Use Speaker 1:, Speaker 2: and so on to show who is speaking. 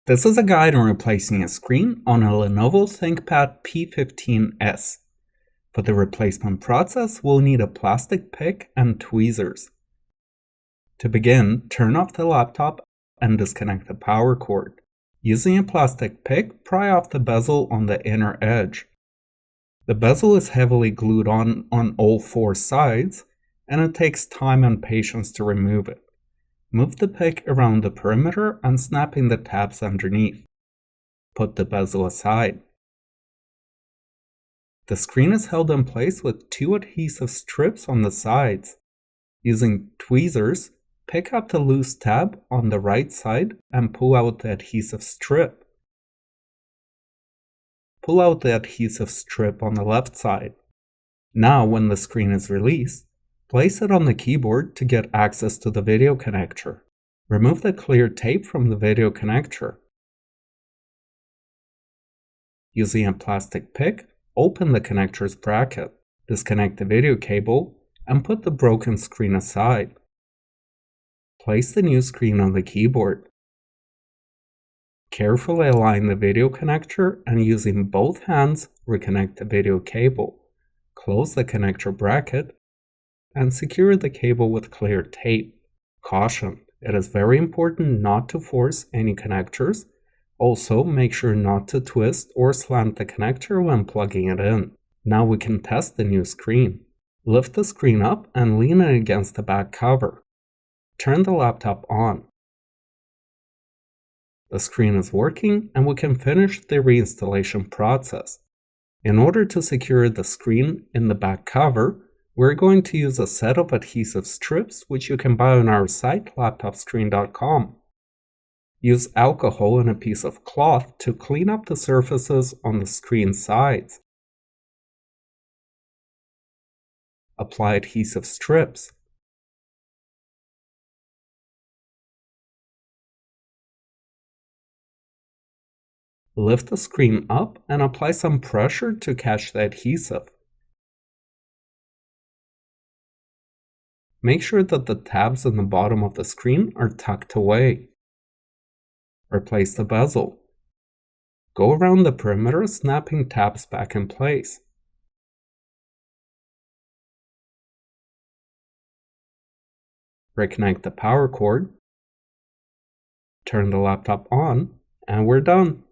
Speaker 1: This is a guide on replacing a screen on a Lenovo ThinkPad P15s. For the replacement process, we'll need a plastic pick and tweezers. To begin, turn off the laptop and disconnect the power cord. Using a plastic pick, pry off the bezel on the inner edge. The bezel is heavily glued on all four sides, and it takes time and patience to remove it. Move the pick around the perimeter, unsnapping the tabs underneath. Put the bezel aside. The screen is held in place with two adhesive strips on the sides. Using tweezers, pick up the loose tab on the right side and pull out the adhesive strip. Pull out the adhesive strip on the left side. Now, when the screen is released, place it on the keyboard to get access to the video connector. Remove the clear tape from the video connector. Using a plastic pick, open the connector's bracket, disconnect the video cable, and put the broken screen aside. Place the new screen on the keyboard. Carefully align the video connector and using both hands, reconnect the video cable. Close the connector bracket and secure the cable with clear tape. Caution: it is very important not to force any connectors. Also, make sure not to twist or slant the connector when plugging it in. Now we can test the new screen. Lift the screen up and lean it against the back cover. Turn the laptop on. The screen is working and we can finish the reinstallation process. In order to secure the screen in the back cover, we're going to use a set of adhesive strips which you can buy on our site LaptopScreen.com. Use alcohol and a piece of cloth to clean up the surfaces on the screen sides. Apply adhesive strips. Lift the screen up and apply some pressure to catch the adhesive. Make sure that the tabs in the bottom of the screen are tucked away. Replace the bezel. Go around the perimeter, snapping tabs back in place. Reconnect the power cord. Turn the laptop on, and we're done.